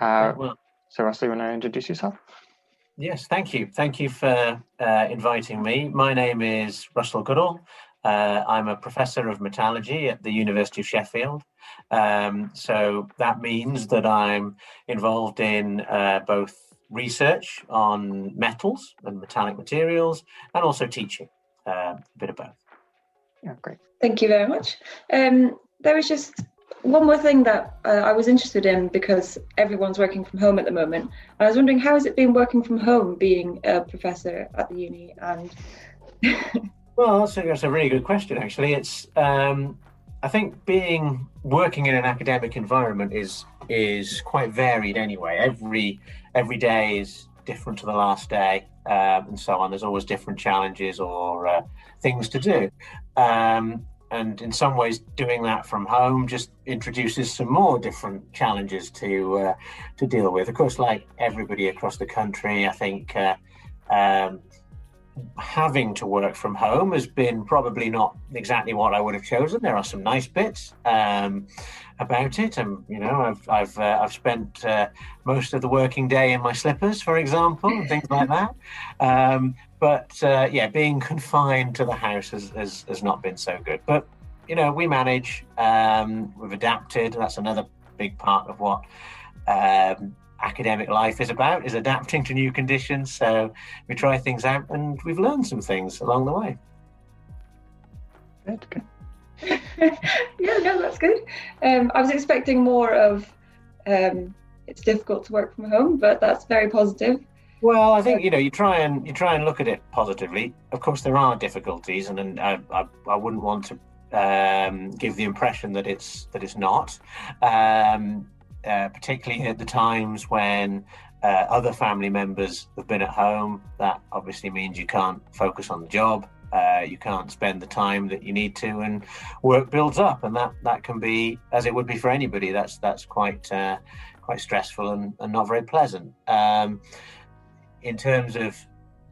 Well, So Russell, you want to introduce yourself? yes, thank you. Thank you for inviting me. My name is Russell Goodall. I'm a professor of metallurgy at the University of Sheffield. So that means that I'm involved in both research on metals and metallic materials and also teaching, a bit of both. Yeah, great. Thank you very much. There was just one more thing that I was interested in because everyone's working from home at the moment. I was wondering, how has it been working from home, being a professor at the uni? And well, that's a really good question, actually. It's I think working in an academic environment is quite varied anyway. Every day is different to the last day, and so on. There's always different challenges or things to do. And in some ways, doing that from home just introduces some more different challenges to deal with. Of course, like everybody across the country, I think having to work from home has been probably not exactly what I would have chosen. There are some nice bits about it, and I've spent most of the working day in my slippers, for example, and things like that. But being confined to the house has not been so good. But we manage. We've adapted. That's another big part of what academic life is about, is adapting to new conditions. So we try things out, and we've learned some things along the way. Good. Yeah, no, that's good. I was expecting more of it's difficult to work from home, but that's very positive. Well, I think you try and look at it positively. Of course, there are difficulties, and I wouldn't want to give the impression that it's not. Particularly at the times when other family members have been at home. That obviously means you can't focus on the job, you can't spend the time that you need to, and work builds up, and that can be, as it would be for anybody, that's quite stressful and not very pleasant. In terms of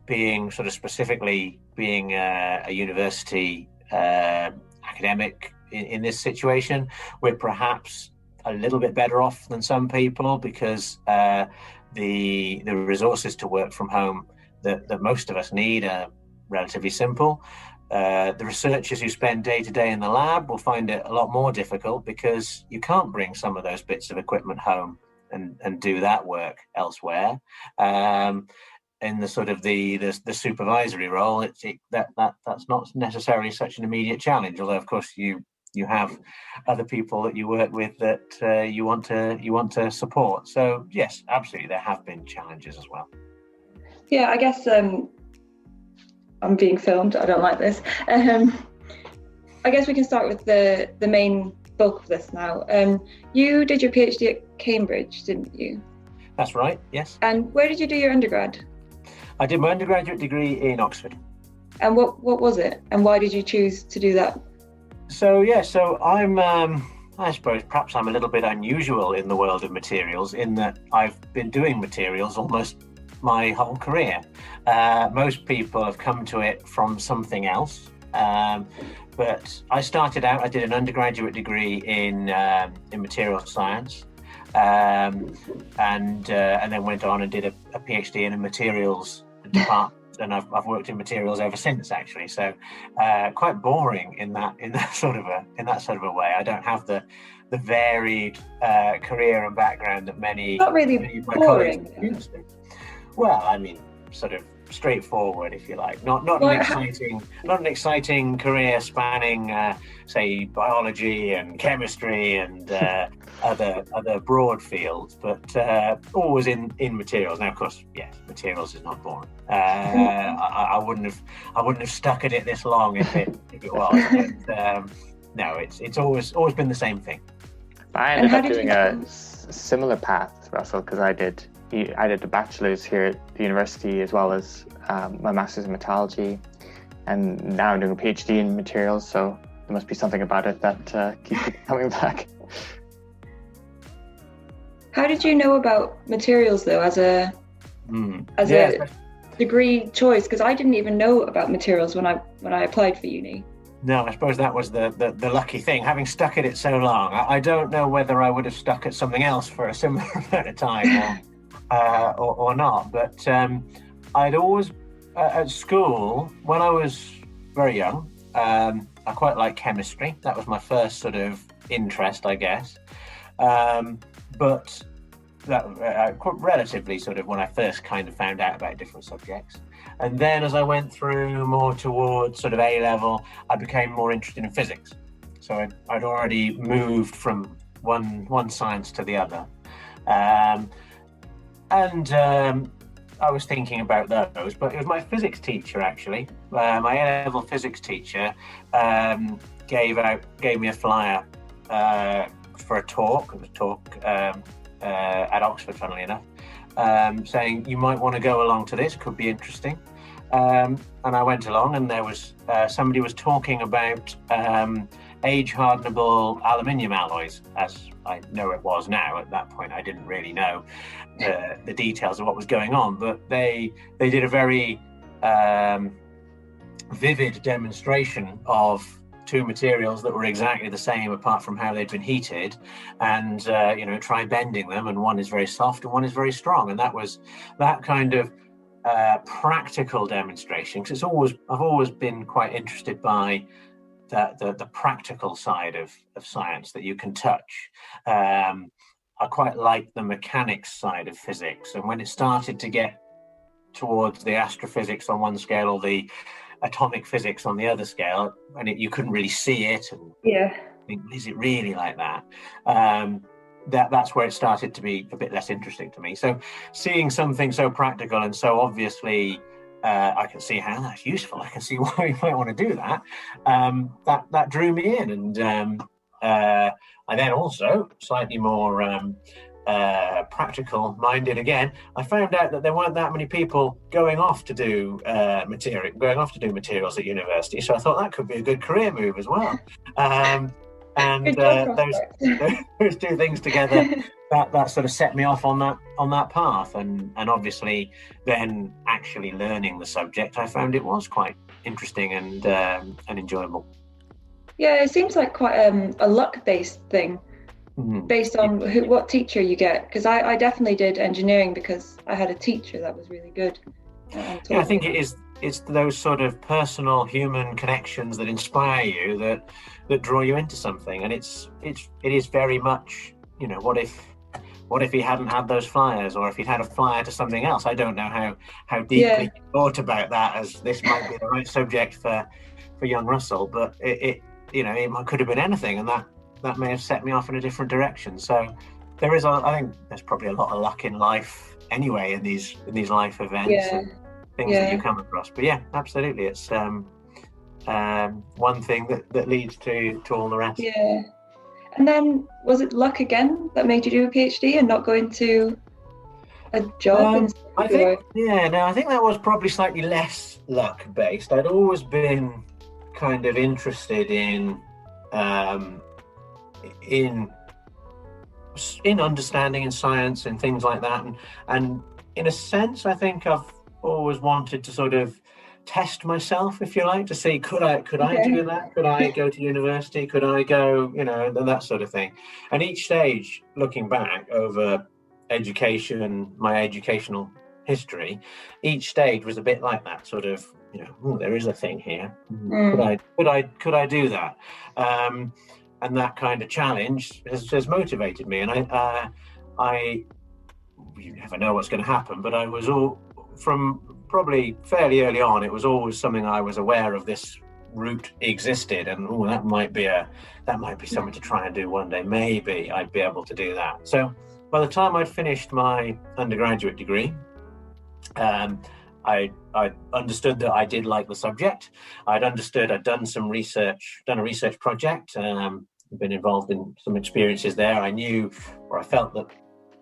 being sort of specifically being a university academic in this situation, we're perhaps a little bit better off than some people, because the resources to work from home that most of us need are relatively simple. The researchers who spend day to day in the lab will find it a lot more difficult, because you can't bring some of those bits of equipment home and do that work elsewhere. In the sort of the supervisory role, that's not necessarily such an immediate challenge. Although, of course, you have other people that you work with that you want to support. So yes, absolutely, there have been challenges as well. Yeah, I guess I'm being filmed. I don't like this. I guess we can start with the main bulk of this now. You did your PhD at Cambridge, didn't you? That's right, yes. And where did you do your undergrad? I did my undergraduate degree in Oxford. And what was it? And why did you choose to do that? So I'm, I suppose perhaps I'm a little bit unusual in the world of materials, in that I've been doing materials almost my whole career. Most people have come to it from something else. But I started out, I did an undergraduate degree in materials science, and then went on and did a PhD in a materials department. And I've worked in materials ever since, actually. So quite boring in that sort of a way. I don't have the varied career and background that many. Not really many of my boring. colleagues do. Well, I mean, sort of straightforward, if you like. Not an exciting career spanning, say, biology and chemistry and other broad fields, but always in materials. Now, of course, yes, materials is not boring. I wouldn't have stuck at it this long if it was. But, no, it's always been the same thing. I ended up doing a similar path, Russell, because I did a bachelor's here at the university, as well as my master's in metallurgy, and now I'm doing a PhD in materials, so there must be something about it that keeps coming back. How did you know about materials, though, as a degree choice? Because I didn't even know about materials when I applied for uni. No, I suppose that was the lucky thing, having stuck at it so long. I don't know whether I would have stuck at something else for a similar amount of time or not. But I'd always, at school, when I was very young, I quite liked chemistry. That was my first sort of interest, I guess. But that relatively sort of when I first kind of found out about different subjects. And then as I went through more towards sort of A level, I became more interested in physics. So I'd already moved from one science to the other. I was thinking about those, but it was my physics teacher actually. My A-level physics teacher gave me a flyer for a talk. It was a talk at Oxford, funnily enough, saying you might want to go along to this, could be interesting. And I went along, and there was somebody was talking about age-hardenable aluminium alloys, as I know it was now. At that point, I didn't really know the details of what was going on, but they did a very vivid demonstration of two materials that were exactly the same apart from how they'd been heated, and try bending them, and one is very soft and one is very strong. And that was that kind of practical demonstration, because I've always been quite interested by the practical side of science that you can touch. I quite like the mechanics side of physics, and when it started to get towards the astrophysics on one scale or the atomic physics on the other scale, and you couldn't really see it, and think, is it really like that? That's where it started to be a bit less interesting to me. So seeing something so practical and so obviously I can see how that's useful, I can see why you might want to do that, that drew me in. And I then also, slightly more practical minded again, I found out that there weren't that many people going off to do materials at university, so I thought that could be a good career move as well. Those two things together, that sort of set me off on that path, and obviously then actually learning the subject, I found it was quite interesting and enjoyable. Yeah, it seems like quite a luck-based thing, based on what teacher you get. Because I definitely did engineering because I had a teacher that was really good. Yeah, I think it's those sort of personal human connections that inspire you, that draw you into something. And it is very much, what if he hadn't had those flyers, or if he'd had a flyer to something else? I don't know how deeply he thought about that, as this might be the right subject for young Russell, but it could have been anything, and that may have set me off in a different direction. So I think there's probably a lot of luck in life anyway, in these life events and things that you come across. But yeah, absolutely, it's one thing that leads to all the rest. Yeah. And then was it luck again that made you do a PhD and not go into a job? I think that was probably slightly less luck based. I'd always been kind of interested in understanding in science and things like that, and in a sense I think I've always wanted to sort of test myself, if you like, to see could I do that, could I go to university, could I go, that sort of thing. And each stage, looking back over education, my educational history, each stage was a bit like that, sort of, there is a thing here, could I do that, and that kind of challenge has motivated me. And I you never know what's going to happen, but I was all from probably fairly early on, it was always something I was aware of, this route existed, and that might be something to try and do one day. Maybe I'd be able to do that. So by the time I'd finished my undergraduate degree, I understood that I did like the subject. I'd done a research project, been involved in some experiences there. I knew, or I felt that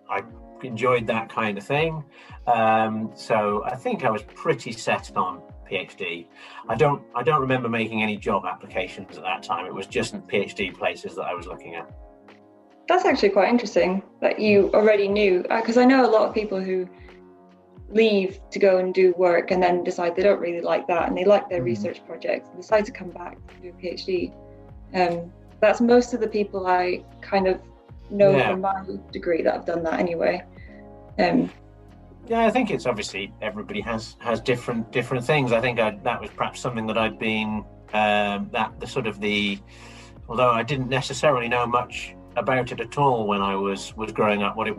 I enjoyed that kind of thing. So I think I was pretty set on PhD. I don't remember making any job applications at that time. It was just PhD places that I was looking at. That's actually quite interesting that you already knew, because I know a lot of people who leave to go and do work and then decide they don't really like that and they like their research projects and decide to come back and do a PhD. That's most of the people I kind of know from my degree that have done that anyway. I think it's obviously everybody has different things. I think that was perhaps something that I'd been although I didn't necessarily know much about it at all when I was growing up, what it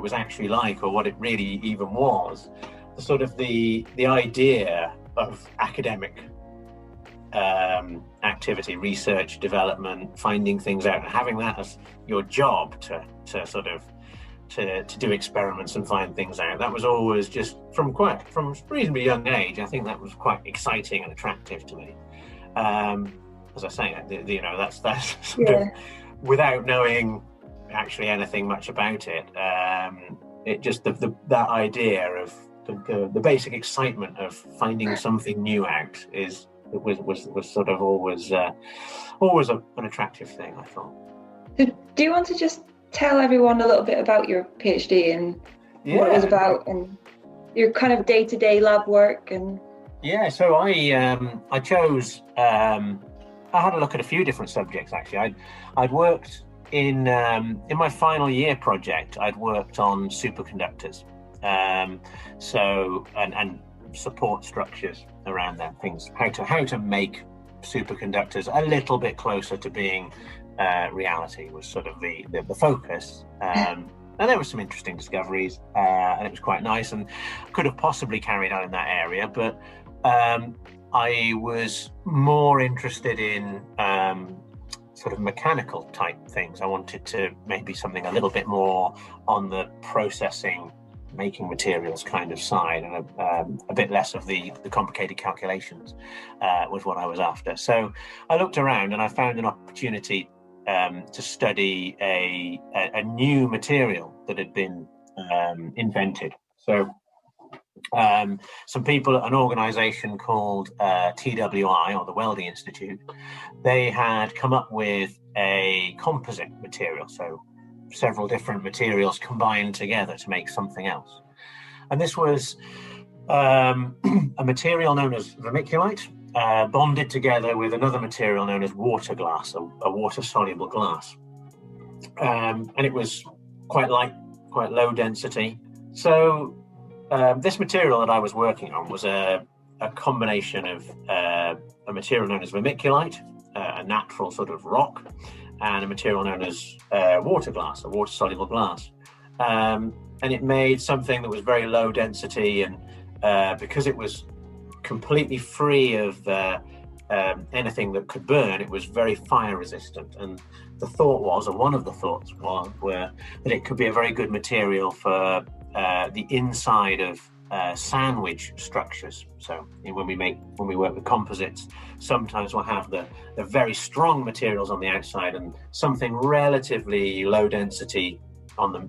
was actually like, or what it really even was. The idea of academic activity, research, development, finding things out, and having that as your job to do experiments and find things out. That was always just from a reasonably young age. I think that was quite exciting and attractive to me. As I say, that's sort of, without knowing actually anything much about it. It just that idea of the basic excitement of finding something new out was sort of always an attractive thing, I thought. Do you want to just tell everyone a little bit about your PhD and what it was about and your kind of day-to-day lab work? And so I chose. I had a look at a few different subjects actually. I'd worked in my final year project. I'd worked on superconductors, and support structures around them. Things how to make superconductors a little bit closer to being reality was sort of the focus. And there were some interesting discoveries, and it was quite nice, and could have possibly carried on in that area, but I was more interested in sort of mechanical type things. I wanted to maybe something a little bit more on the processing, making materials kind of side, and a bit less of the complicated calculations was what I was after. So I looked around and I found an opportunity to study a new material that had been invented. So some people at an organization called TWI, or the Welding Institute, they had come up with a composite material, so several different materials combined together to make something else. And this was a material known as vermiculite, bonded together with another material known as water glass, a water-soluble glass. And it was quite light, quite low density. So this material that I was working on was a combination of a material known as vermiculite, a natural sort of rock, and a material known as water glass, a water-soluble glass. And it made something that was very low density, and because it was completely free of anything that could burn, it was very fire resistant. And the thought was, or one of the thoughts were that it could be a very good material for the inside of sandwich structures. So when we work with composites, sometimes we'll have the very strong materials on the outside and something relatively low density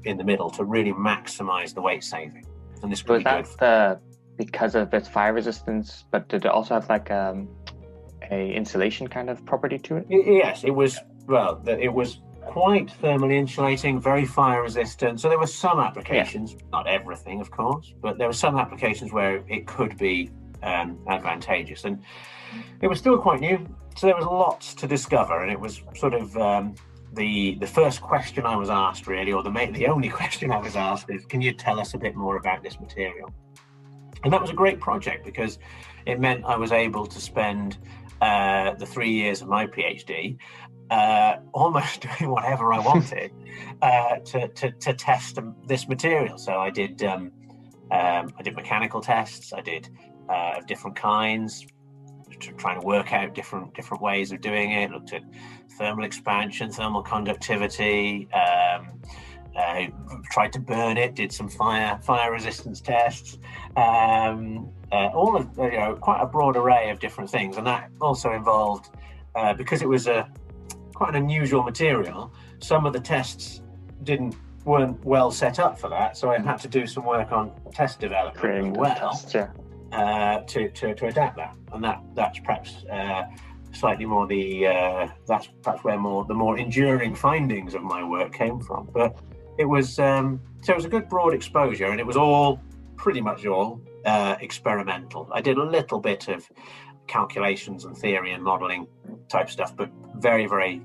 in the middle to really maximize the weight saving. And this would be good. Because of its fire resistance, but did it also have like a insulation kind of property to it? Yes, it was. Well, it was quite thermally insulating, very fire resistant. So there were some applications, not everything, of course, but there were some applications where it could be advantageous. And it was still quite new, so there was lots to discover. And it was sort of the first question I was asked, really, or the only question I was asked is, can you tell us a bit more about this material? And that was a great project because it meant I was able to spend the 3 years of my PhD almost doing whatever I wanted to test this material. So I did mechanical tests. I did of different kinds, trying to work out different ways of doing it. Looked at thermal expansion, thermal conductivity. Tried to burn it. Did some fire resistance tests. All of quite a broad array of different things, and that also involved because it was quite an unusual material. Some of the tests weren't well set up for that, so I had to do some work on test development as well to adapt that. And that's perhaps slightly more that's perhaps where the more enduring findings of my work came from. But it was so it was a good broad exposure, and it was all pretty much all experimental. I did a little bit of calculations and theory and modeling type stuff, but very, very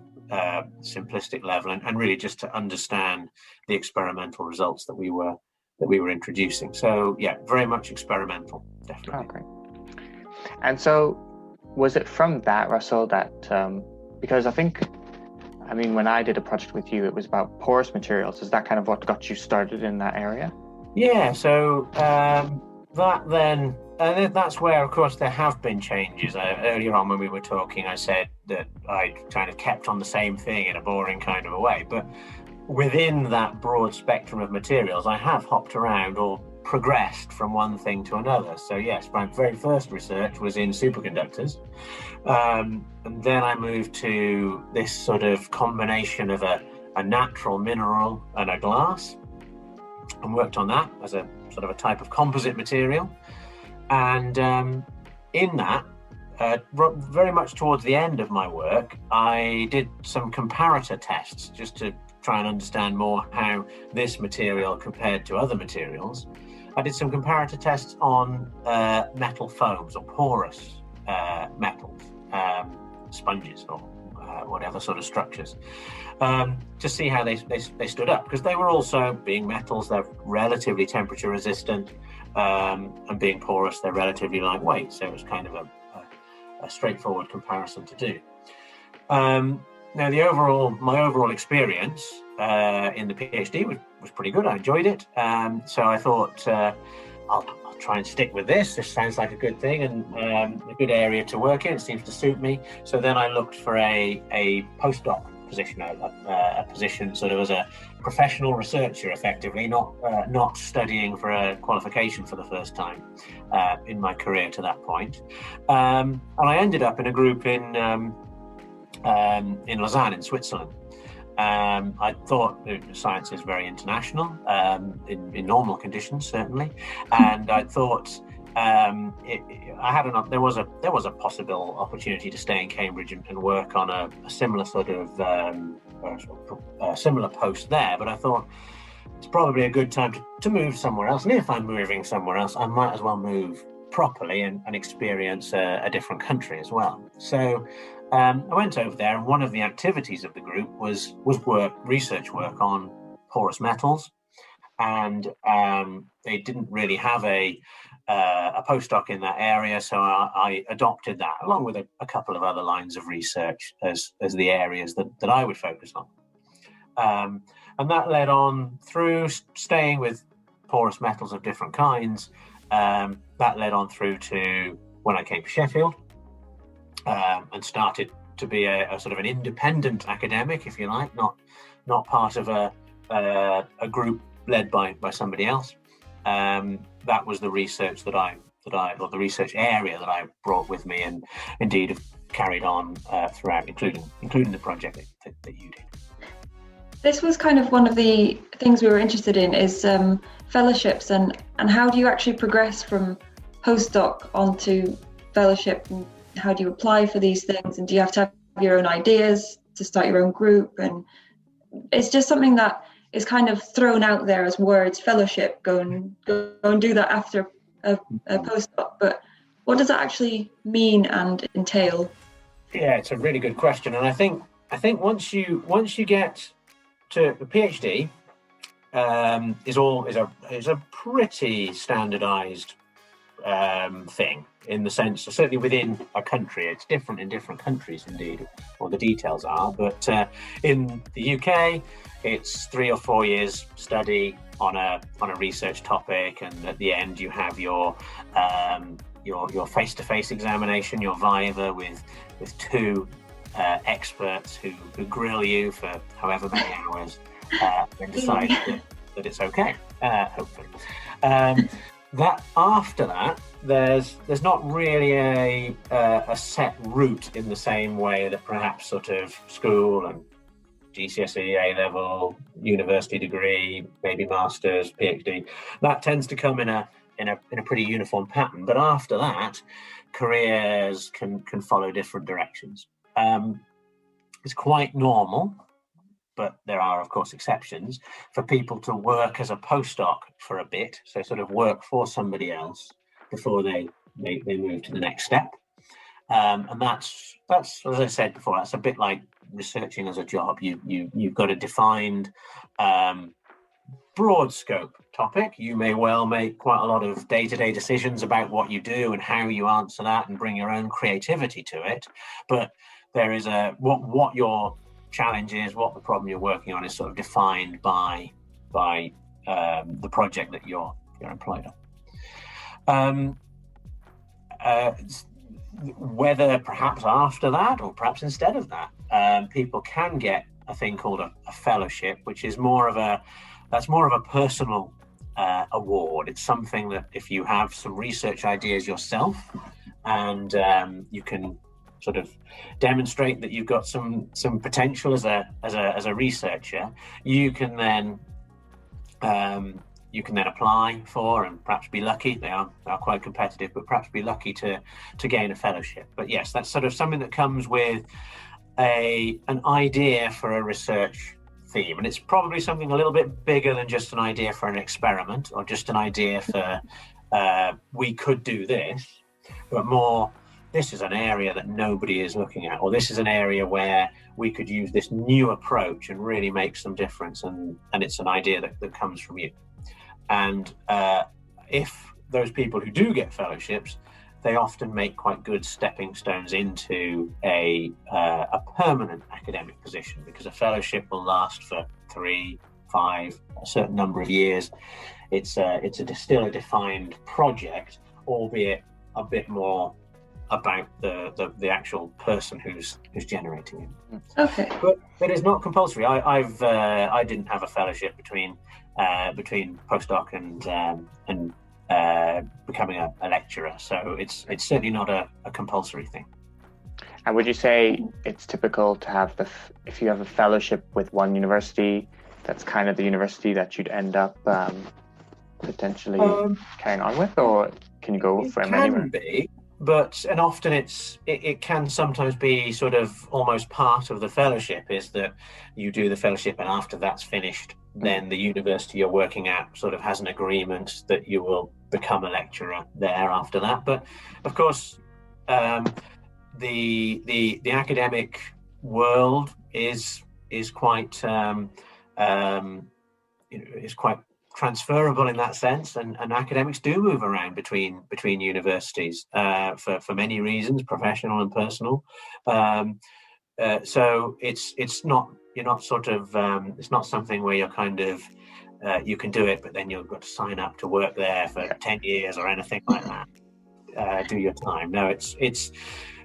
simplistic level, and really just to understand the experimental results that we were introducing. So yeah, very much experimental, definitely. Okay. And so was it from that, Russell, that because I mean, when I did a project with you, it was about porous materials. Is that kind of what got you started in that area? Yeah, so that then, and that's where, of course, there have been changes. Earlier on when we were talking, I said that I kind of kept on the same thing in a boring kind of a way. But within that broad spectrum of materials, I have hopped around or progressed from one thing to another. So yes, my very first research was in superconductors. And then I moved to this sort of combination of a natural mineral and a glass, and worked on that as a sort of a type of composite material. And in that, very much towards the end of my work, I did some comparator tests just to try and understand more how this material compared to other materials. I did some comparator tests on metal foams or porous metals, sponges or whatever sort of structures, to see how they stood up, because they were also, being metals, they're relatively temperature resistant, and being porous, they're relatively lightweight. So it was kind of a straightforward comparison to do. Now, my overall experience in the PhD was pretty good. I enjoyed it. So I thought I'll try and stick with this. This sounds like a good thing and a good area to work in. It seems to suit me. So then I looked for a postdoc position, a position sort of as a professional researcher, effectively, not studying for a qualification for the first time in my career to that point. And I ended up in a group in Lausanne, in Switzerland. I thought science is very international in normal conditions, certainly, and I thought there was a possible opportunity to stay in Cambridge and work on a similar sort of similar post there. But I thought it's probably a good time to move somewhere else. And if I'm moving somewhere else, I might as well move properly and experience a different country as well. So I went over there, and one of the activities of the group was research work on porous metals, and they didn't really have a postdoc in that area, so I adopted that along with a couple of other lines of research as the areas that I would focus on, and that led on through staying with porous metals of different kinds. That led on through to when I came to Sheffield. And started to be a sort of an independent academic, if you like, not part of a group led by somebody else. That was the research or the research area that I brought with me, and indeed have carried on throughout, including the project that you did. This was kind of one of the things we were interested in, is fellowships, and how do you actually progress from postdoc onto fellowship, and how do you apply for these things, and do you have to have your own ideas to start your own group? And it's just something that is kind of thrown out there as words, fellowship, go and do that after a postdoc, but what does that actually mean and entail? Yeah, it's a really good question, and I think once you get to the PhD, is a pretty standardized thing, in the sense, certainly within a country. It's different in different countries, indeed, or the details are, but in the UK it's 3 or 4 years study on a research topic, and at the end you have your face-to-face examination, your viva with 2 experts who grill you for however many hours and decide that it's okay, hopefully. That after that, there's not really a set route in the same way that perhaps sort of school and GCSE, A-level, university degree, maybe masters, PhD. That tends to come in a pretty uniform pattern. But after that, careers can follow different directions. It's quite normal but there are, of course, exceptions for people to work as a postdoc for a bit, so sort of work for somebody else before they move to the next step. And that's as I said before, that's a bit like researching as a job. You've got a defined broad scope topic. You may well make quite a lot of day-to-day decisions about what you do and how you answer that and bring your own creativity to it. But there is what your challenge is, what the problem you're working on is sort of defined by the project that you're employed on. Whether perhaps after that or perhaps instead of that, people can get a thing called a fellowship, which is more of a personal award. It's something that if you have some research ideas yourself and you can sort of demonstrate that you've got some potential as a researcher, you can then apply for and perhaps be lucky. They are quite competitive, but perhaps be lucky to gain a fellowship. But yes, that's sort of something that comes with an idea for a research theme, and it's probably something a little bit bigger than just an idea for an experiment or just an idea for we could do this, but more, this is an area that nobody is looking at, or this is an area where we could use this new approach and really make some difference, and it's an idea that comes from you. And if those people who do get fellowships, they often make quite good stepping stones into a permanent academic position, because a fellowship will last for 3, 5, a certain number of years. It's still a defined project, albeit a bit more about the actual person who's generating it. Okay. But it's not compulsory. I didn't have a fellowship between postdoc and becoming a lecturer, so it's certainly not a compulsory thing. And would you say it's typical to have if you have a fellowship with one university, that's kind of the university that you'd end up potentially carrying on with, or can you go from anywhere? It can be, and often it can sometimes be sort of almost part of the fellowship, is that you do the fellowship and after that's finished, then the university you're working at sort of has an agreement that you will become a lecturer there after that. But of course, the academic world is quite is quite transferable in that sense, and academics do move around between universities for many reasons, professional and personal. So it's not, you're not sort of it's not something where you're kind of you can do it, but then you've got to sign up to work there for 10 years or anything like that. Do your time. No, it's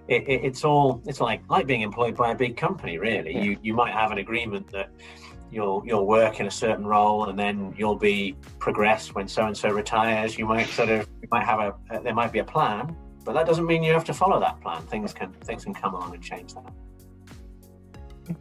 like being employed by a big company, really. Yeah. You might have an agreement that you'll work in a certain role, and then you'll be progressed when so and so retires. There might be a plan, but that doesn't mean you have to follow that plan. Things can come along and change that.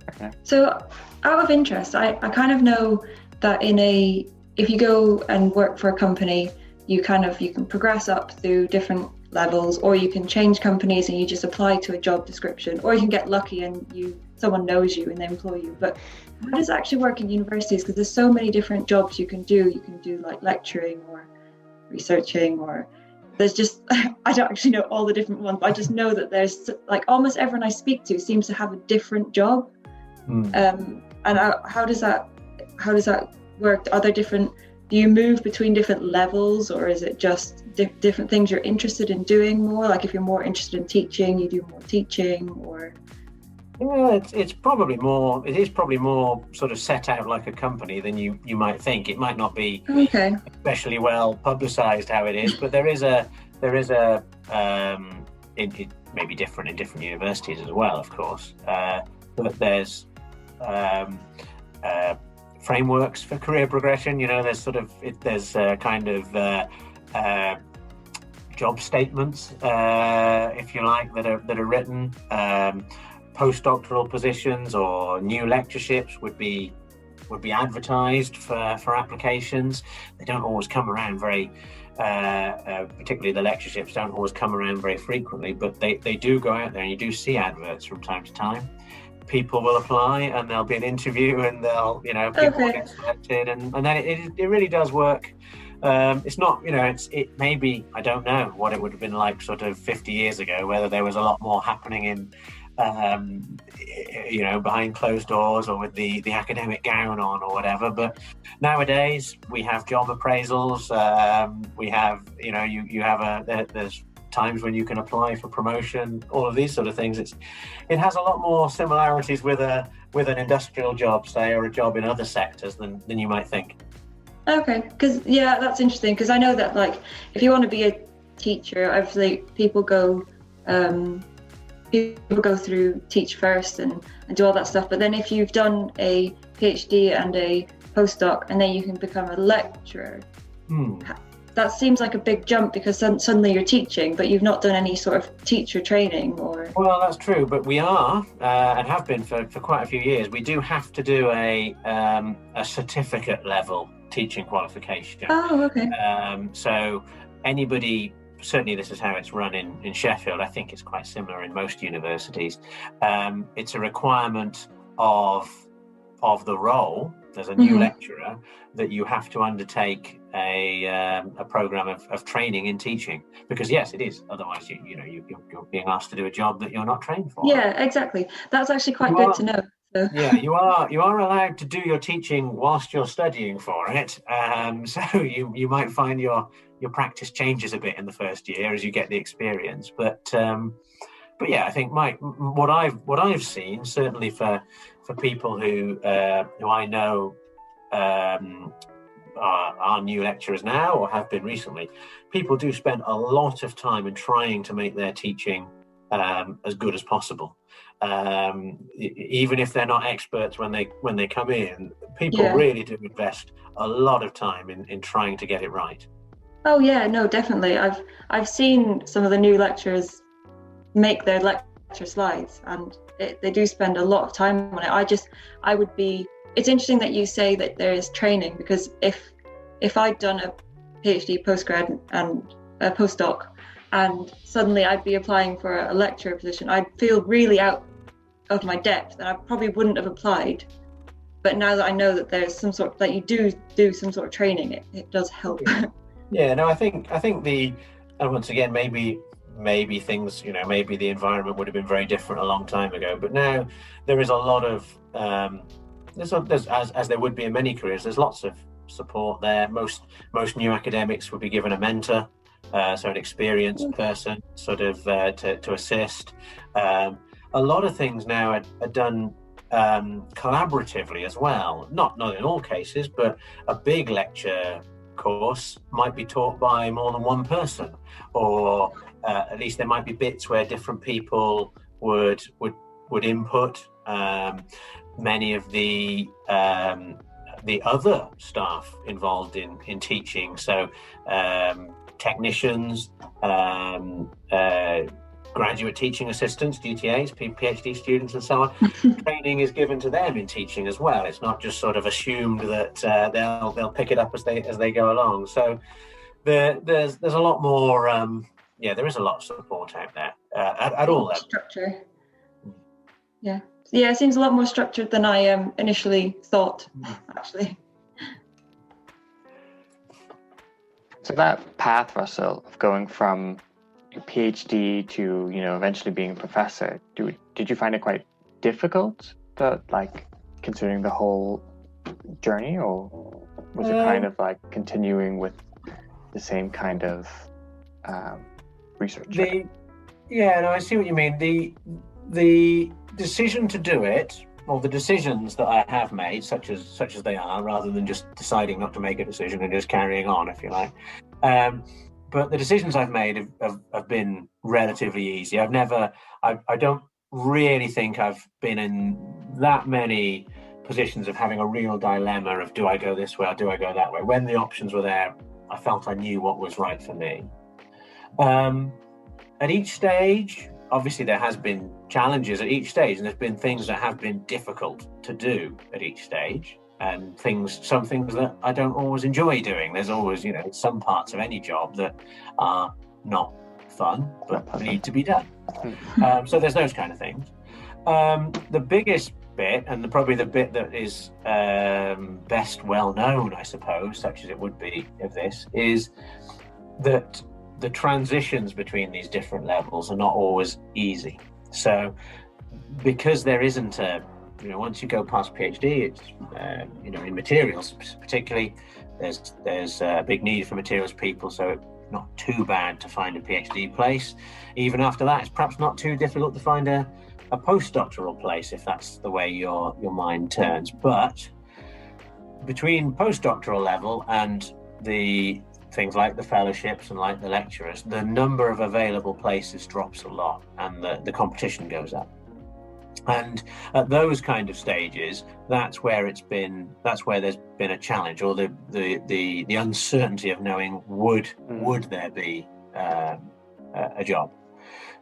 Okay. So, out of interest, I kind of know that if you go and work for a company, you can progress up through different levels, or you can change companies and you just apply to a job description, or you can get lucky and someone knows you and they employ you. But how does it actually work in universities? Because there's so many different jobs you can do. You can do like lecturing or researching, or there's just I don't actually know all the different ones, but I just know that there's like almost everyone I speak to seems to have a different job. And how does that work? Are there different? Do you move between different levels, or is it just different things you're interested in doing more? Like if you're more interested in teaching, you do more teaching, or? Well, it's probably more. It is probably more sort of set out like a company than you might think. It might not be especially well publicised how it is, but there is a. It may be different in different universities as well, of course. But there's frameworks for career progression. There's kind of job statements, if you like, that are written. Postdoctoral positions or new lectureships would be advertised for applications. They don't always come around very, particularly the lectureships don't always come around very frequently, but they do go out there, and you do see adverts from time to time. people will apply, and there'll be an interview, and they'll, people will get selected, and then it really does work. It's not, it maybe, I don't know what it would have been like sort of 50 years ago, whether there was a lot more happening in, behind closed doors or with the academic gown on or whatever. But nowadays we have job appraisals. We have, there's times when you can apply for promotion, all of these sort of things. It has a lot more similarities with an industrial job, say, or a job in other sectors than you might think. Okay, because that's interesting, because I know that, like, if you want to be a teacher, obviously people go through teach first and do all that stuff, but then if you've done a PhD and a postdoc, and then you can become a lecturer, that seems like a big jump, because suddenly you're teaching, but you've not done any sort of teacher training. Well, that's true, but we are, and have been for quite a few years. We do have to do a certificate level teaching qualification. Oh, okay. So anybody, certainly this is how it's run in Sheffield. I think it's quite similar in most universities. It's a requirement of the role as a new lecturer that you have to undertake a program of training in teaching, because yes, it is. Otherwise, you're being asked to do a job that you're not trained for. Yeah, exactly. That's actually quite good to know. So. Yeah, you are allowed to do your teaching whilst you're studying for it. So you might find your practice changes a bit in the first year as you get the experience. But yeah, I think what I've seen, certainly for people who I know are new lecturers now or have been recently, people do spend a lot of time in trying to make their teaching as good as possible. Even if they're not experts when they come in, people really do invest a lot of time in trying to get it right. Oh yeah, no, definitely. I've seen some of the new lecturers make their lecture slides, and they do spend a lot of time on it. It's interesting that you say that there is training, because if I'd done a PhD, postgrad and a postdoc, and suddenly I'd be applying for a lecturer position, I'd feel really out of my depth, and I probably wouldn't have applied. But now that I know that there's some sort of, that you do some sort of training, it does help. Yeah, no, I think and once again, maybe things, maybe the environment would have been very different a long time ago, but now there is a lot of there's as there would be in many careers, there's lots of support there. Most new academics would be given a mentor, so an experienced person sort of to assist. A lot of things now are done collaboratively as well, not in all cases, but a big lecture course might be taught by more than one person, or at least there might be bits where different people would input. Many of the other staff involved in teaching, so technicians, graduate teaching assistants, DTAs, PhD students, and so on. Training is given to them in teaching as well. It's not just sort of assumed that they'll pick it up as they go along. So there's a lot more. There is a lot of support out there at all levels. Structure. Yeah, it seems a lot more structured than I initially thought. Actually. So that path, Russell, of going from your PhD to eventually being a professor, did you find it quite difficult, considering the whole journey, or was it kind of like continuing with the same kind of research? I see what you mean. The decision to do it, or the decisions that I have made, such as they are, rather than just deciding not to make a decision and just carrying on, if you like. But the decisions I've made have been relatively easy. I don't really think I've been in that many positions of having a real dilemma of, do I go this way or do I go that way? When the options were there, I felt I knew what was right for me. At each stage, obviously there has been challenges at each stage, and there's been things that have been difficult to do at each stage, and some things that I don't always enjoy doing. There's always, some parts of any job that are not fun, but need to be done. So there's those kind of things. The biggest bit, and probably the bit that is best well known, I suppose, such as it would be of this, is that the transitions between these different levels are not always easy. So because there isn't a, once you go past PhD, it's, in materials particularly, there's a big need for materials people, so it's not too bad to find a PhD place. Even after that, it's perhaps not too difficult to find a postdoctoral place if that's the way your mind turns. But between postdoctoral level and the things like the fellowships and like the lecturers, the number of available places drops a lot, and the competition goes up. And at those kind of stages, that's where there's been a challenge, or the uncertainty of knowing would there be a job.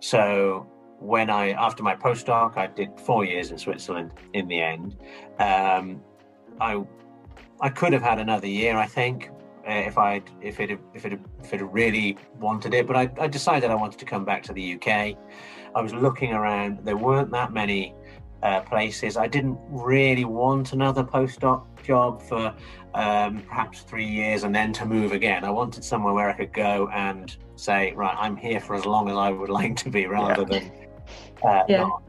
So when after my postdoc, I did 4 years in Switzerland in the end. I could have had another year, I think, if it had really wanted it, but I decided I wanted to come back to the UK. I was looking around. There weren't that many places. I didn't really want another postdoc job for perhaps 3 years and then to move again. I wanted somewhere where I could go and say, right, I'm here for as long as I would like to be, rather than not.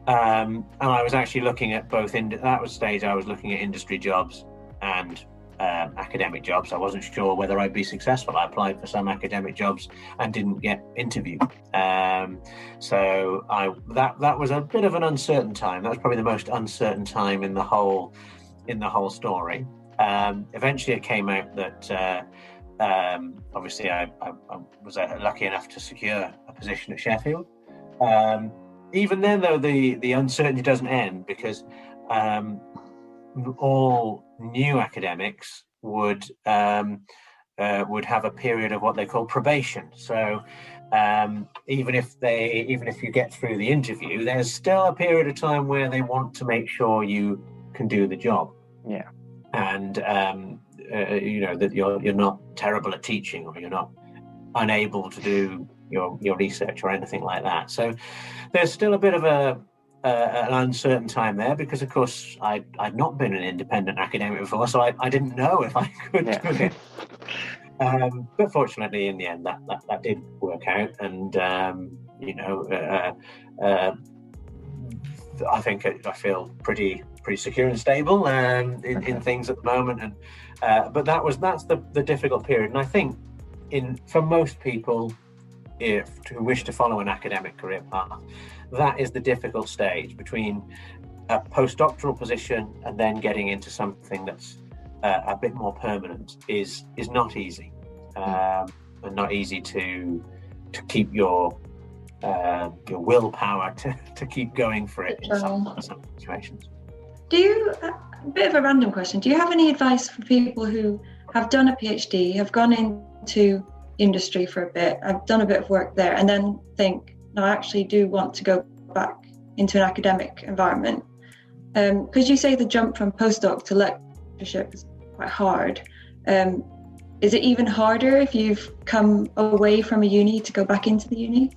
And I was actually looking at both. That was stage I was looking at industry jobs and academic jobs. I wasn't sure whether I'd be successful. I applied for some academic jobs and didn't get interviewed. So that was a bit of an uncertain time. That was probably the most uncertain time in the whole story. Eventually, it came out that obviously I was lucky enough to secure a position at Sheffield. Even then, though, the uncertainty doesn't end, because all new academics would have a period of what they call probation. So even if you get through the interview, there's still a period of time where they want to make sure you can do the job. Yeah. And that you're not terrible at teaching, or you're not unable to do your research or anything like that. So there's still a bit of an uncertain time there, because of course I'd not been an independent academic before, so I didn't know if I could do it. But fortunately, in the end, that did work out, and I think I feel pretty secure and stable in things at the moment. And but that's the difficult period, and I think for most people, who wish to follow an academic career path, that is the difficult stage between a postdoctoral position and then getting into something that's a bit more permanent is not easy, and not easy to keep your willpower to keep going for it in some situations. Do you, a bit of a random question, do you have any advice for people who have done a PhD, have gone into industry for a bit, I've done a bit of work there, and then think, no, I actually do want to go back into an academic environment? Because you say the jump from postdoc to lectureship is quite hard. Is it even harder if you've come away from a uni to go back into the uni?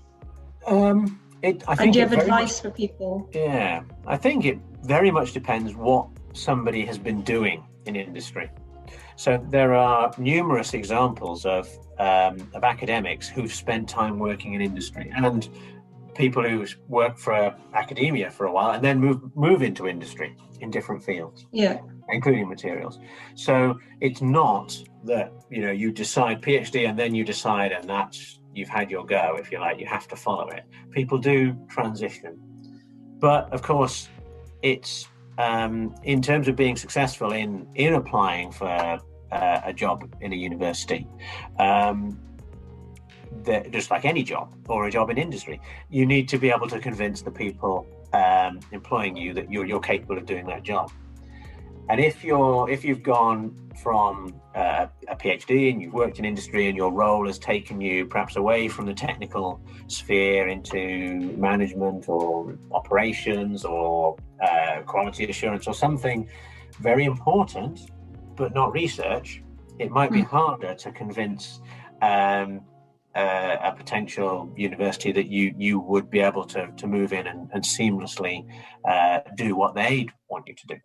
And do you have advice for people? Yeah, I think it very much depends what somebody has been doing in industry. So there are numerous examples of academics who've spent time working in industry, and people who work for academia for a while and then move into industry in different fields, including materials. So it's not that you decide PhD and then you decide and that's you've had your go, if you like. You have to follow it. People do transition, but of course it's in terms of being successful in applying for a job in a university, just like any job or a job in industry, you need to be able to convince the people employing you that you're capable of doing that job. And if you've gone from a PhD and you've worked in industry and your role has taken you perhaps away from the technical sphere into management or operations or quality assurance or something very important but not research, it might be harder to convince a potential university that you would be able to move in and seamlessly do what they'd want you to do.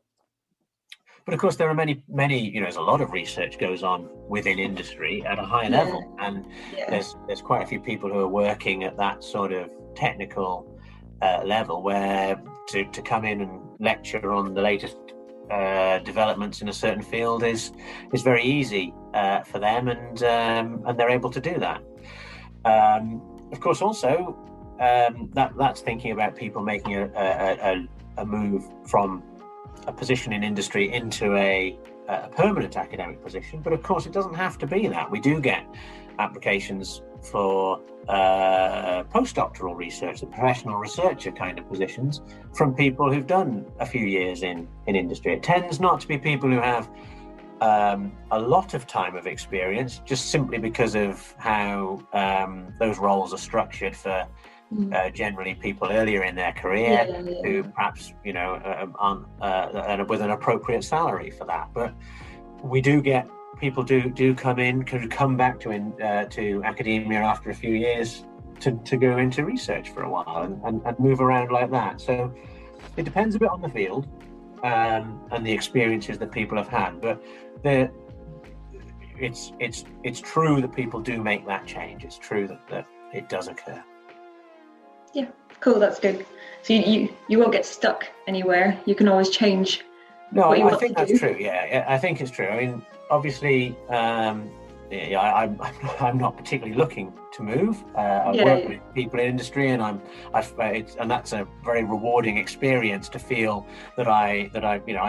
But of course, there are many, there's a lot of research goes on within industry at a high level, and there's quite a few people who are working at that sort of technical level where to come in and lecture on the latest developments in a certain field is very easy for them, and they're able to do that. Of course, also that's thinking about people making a move from a position in industry into a permanent academic position. But of course, it doesn't have to be that. We do get applications for postdoctoral research, the professional researcher kind of positions, from people who've done a few years in industry. It tends not to be people who have a lot of time of experience, just simply because of how those roles are structured for generally people earlier in their career who perhaps aren't with an appropriate salary for that. But we do get people do come back to academia after a few years to go into research for a while and move around like that. So it depends a bit on the field and the experiences that people have had, but it's true that people do make that change. It's true that it does occur. Yeah, cool. That's good. So you won't get stuck anywhere. You can always change. No, I think that's true. Yeah, I think it's true. I mean, obviously, I'm not particularly looking to move. I work with people in industry, and that's a very rewarding experience to feel that I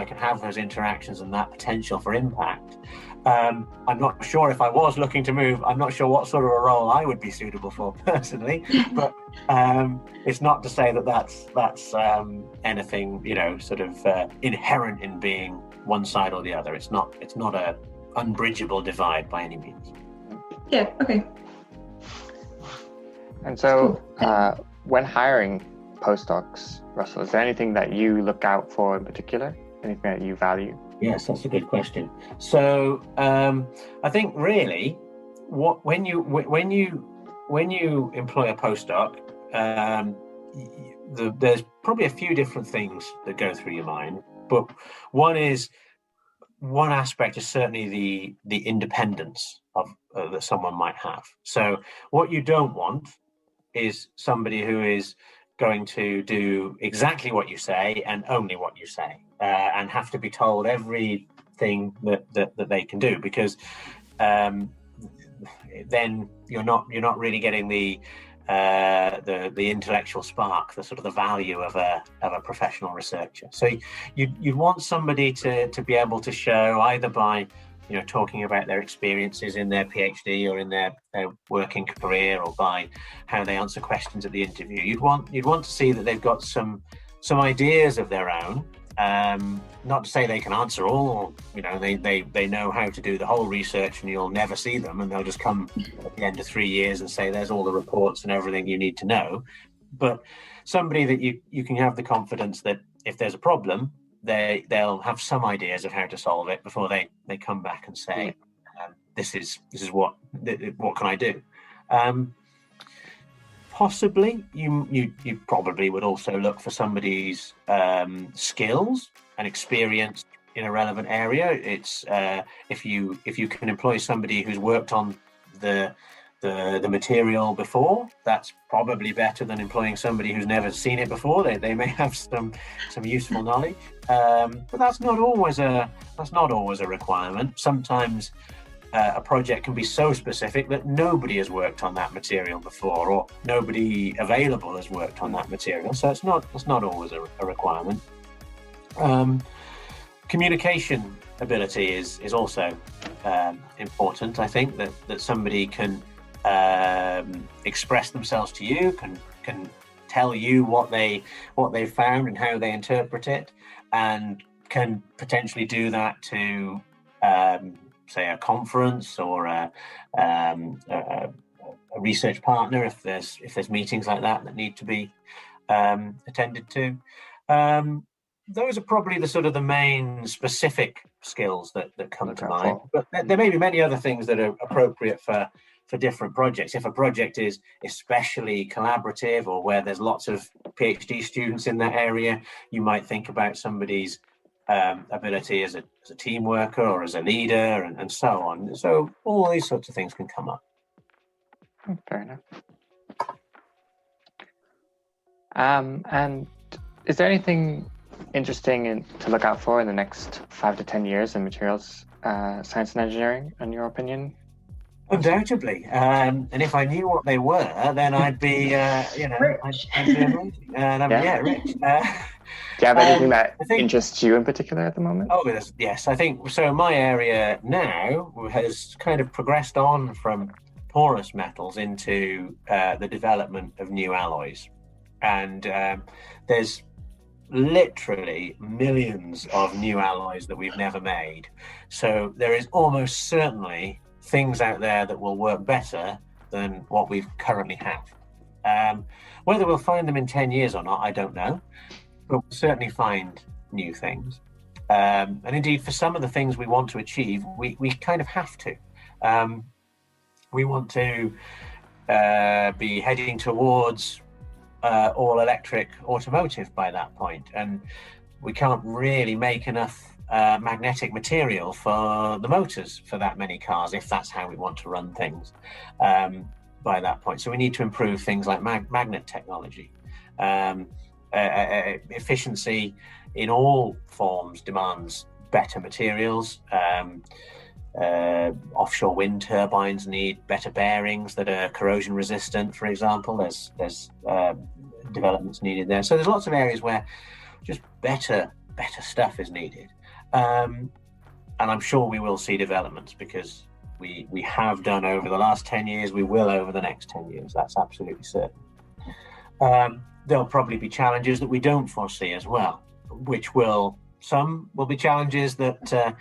can have those interactions and that potential for impact. I'm not sure if I was looking to move. I'm not sure what sort of a role I would be suitable for personally, but it's not to say that that's anything sort of inherent in being one side or the other. It's not a unbridgeable divide by any means. Yeah. Okay. And so, when hiring postdocs, Russell, is there anything that you look out for in particular? Anything that you value? Yes, that's a good question. So I think really, when you employ a postdoc, there's probably a few different things that go through your mind. But one aspect is certainly the independence of that someone might have. So what you don't want is somebody who is going to do exactly what you say and only what you say, and have to be told everything that they can do, because then you're not really getting the intellectual spark, the sort of the value of a professional researcher. So you'd want somebody to be able to show, either by talking about their experiences in their PhD or in their working career, or by how they answer questions at the interview. You'd want to see that they've got some ideas of their own. Not to say they can answer all, or they know how to do the whole research and you'll never see them, and they'll just come at the end of 3 years and say there's all the reports and everything you need to know. But somebody that you can have the confidence that if there's a problem, they'll have some ideas of how to solve it before they come back and say, this is what can I do. Possibly you probably would also look for somebody's skills and experience in a relevant area. It's if you can employ somebody who's worked on the material before, that's probably better than employing somebody who's never seen it before. They may have some useful knowledge, but that's not always a requirement. Sometimes a project can be so specific that nobody has worked on that material before, or nobody available has worked on that material. So it's not always a requirement. Communication ability is also important. I think that somebody can express themselves to you, can tell you what they've found and how they interpret it, and can potentially do that to say a conference or a research partner if there's meetings like that need to be attended to. Those are probably the main specific skills that come to mind. But there may be many other things that are appropriate for for different projects. If a project is especially collaborative or where there's lots of PhD students in that area, you might think about somebody's ability as a team worker or as a leader and so on. So all these sorts of things can come up. Fair enough. And is there anything interesting to look out for in the next 5 to 10 years in materials science and engineering, in your opinion? Undoubtedly, and if I knew what they were, then I'd be, I'd be amazing, and rich. Do you have anything that interests you in particular at the moment? Oh, yes, I think so. My area now has kind of progressed on from porous metals into the development of new alloys, and there's literally millions of new alloys that we've never made. So there is almost certainly things out there that will work better than what we currently have. Whether we'll find them in 10 years or not, I don't know, but we'll certainly find new things. And indeed, for some of the things we want to achieve, we kind of have to. We want to be heading towards all electric automotive by that point, and we can't really make enough magnetic material for the motors for that many cars if that's how we want to run things by that point. So we need to improve things like magnet technology. Efficiency in all forms demands better materials. Offshore wind turbines need better bearings that are corrosion resistant, for example. There's developments needed there. So there's lots of areas where just better stuff is needed. And I'm sure we will see developments, because we have done over the last 10 years, we will over the next 10 years. That's absolutely certain. There'll probably be challenges that we don't foresee as well, some will be challenges that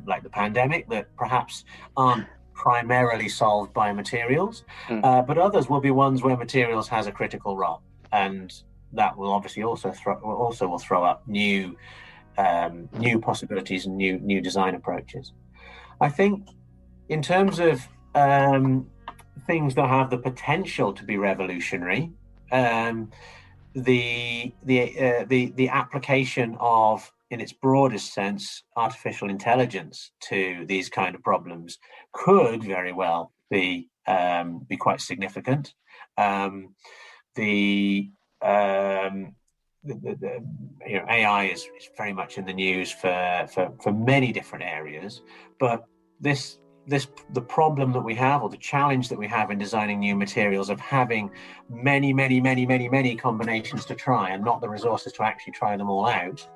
like the pandemic, that perhaps aren't primarily solved by materials, but others will be ones where materials has a critical role, and that will obviously also throw up new possibilities and new design approaches. I think in terms of things that have the potential to be revolutionary, the application of, in its broadest sense, artificial intelligence to these kind of problems could very well be quite significant. AI is very much in the news for many different areas, but the problem that we have, or the challenge that we have in designing new materials, of having many combinations to try and not the resources to actually try them all out,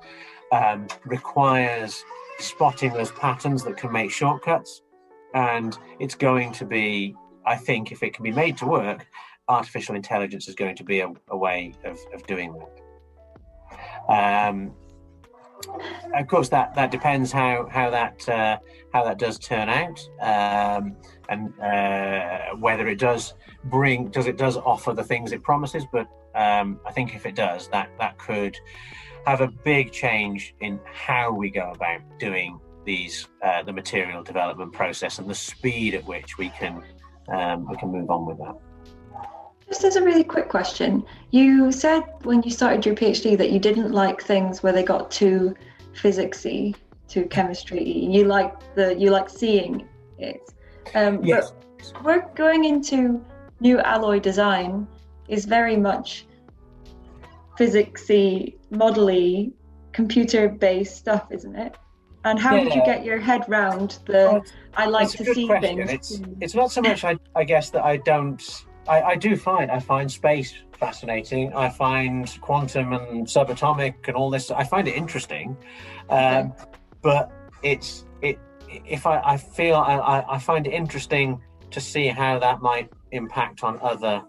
requires spotting those patterns that can make shortcuts. And it's going to be, I think, if it can be made to work, artificial intelligence is going to be a way of doing that. Of course, that depends how that does turn out, and whether it does offer the things it promises. But I think if it does, that could have a big change in how we go about doing these the material development process, and the speed at which we can move on with that. Just as a really quick question, you said when you started your PhD that you didn't like things where they got too physicsy, too chemistry. You like seeing it. Yes. But we're going into new alloy design is very much physicsy, model-y, computer-based stuff, isn't it? And how did you get your head round I like to see question. things? It's not so much, I guess, that I don't. I find space fascinating. I find quantum and subatomic and all this. I find it interesting, but I find it interesting to see how that might impact on other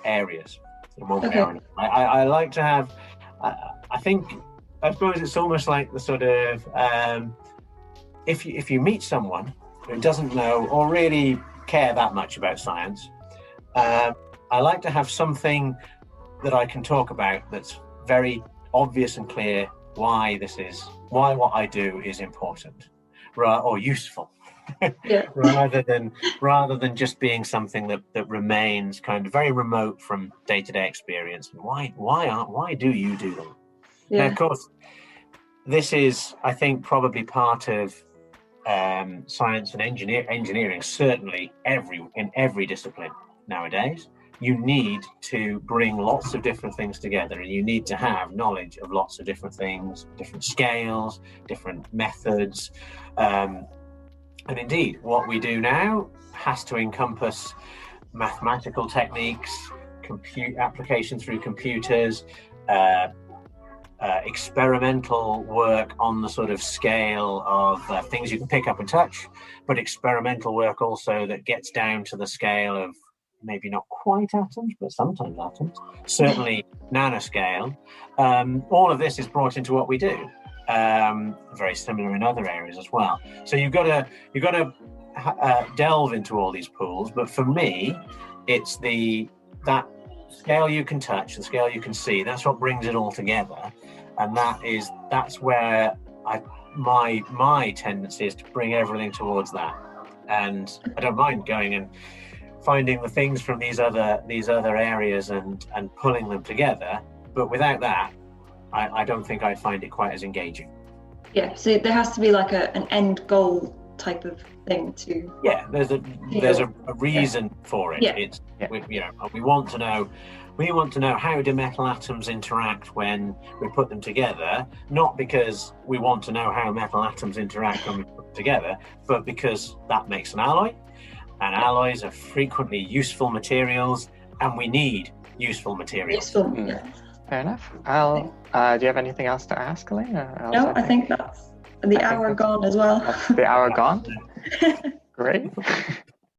areas in one way or another. I like to have. I suppose it's almost like the sort of if you meet someone who doesn't know or really care that much about science. I like to have something that I can talk about that's very obvious and clear why what I do is important or useful, Yeah. rather than just being something that remains kind of very remote from day-to-day experience. And why do you do them? Yeah. Now, of course, this is, I think, probably part of science and engineering, certainly in every discipline nowadays. You need to bring lots of different things together, and you need to have knowledge of lots of different things, different scales, different methods. And indeed, what we do now has to encompass mathematical techniques, application through computers, experimental work on the sort of scale of things you can pick up and touch, but experimental work also that gets down to the scale of maybe not quite atoms, but sometimes atoms, certainly nanoscale. All of this is brought into what we do. Very similar in other areas as well. So you've got to delve into all these pools. But for me, it's that scale you can touch, the scale you can see. That's what brings it all together, and that's where my tendency is to bring everything towards that. And I don't mind going and finding the things from these other areas and pulling them together. But without that, I don't think I'd find it quite as engaging. Yeah, so there has to be like an end goal type of thing to. Yeah, there's a reason for it. Yeah. We want to know how do metal atoms interact when we put them together, not because we want to know how metal atoms interact when we put them together, but because that makes an alloy. And alloys are frequently useful materials, and we need useful materials. Yeah. Fair enough. Do you have anything else to ask, Elaine? No, I think that's the hour gone as well. That's the hour gone? Great.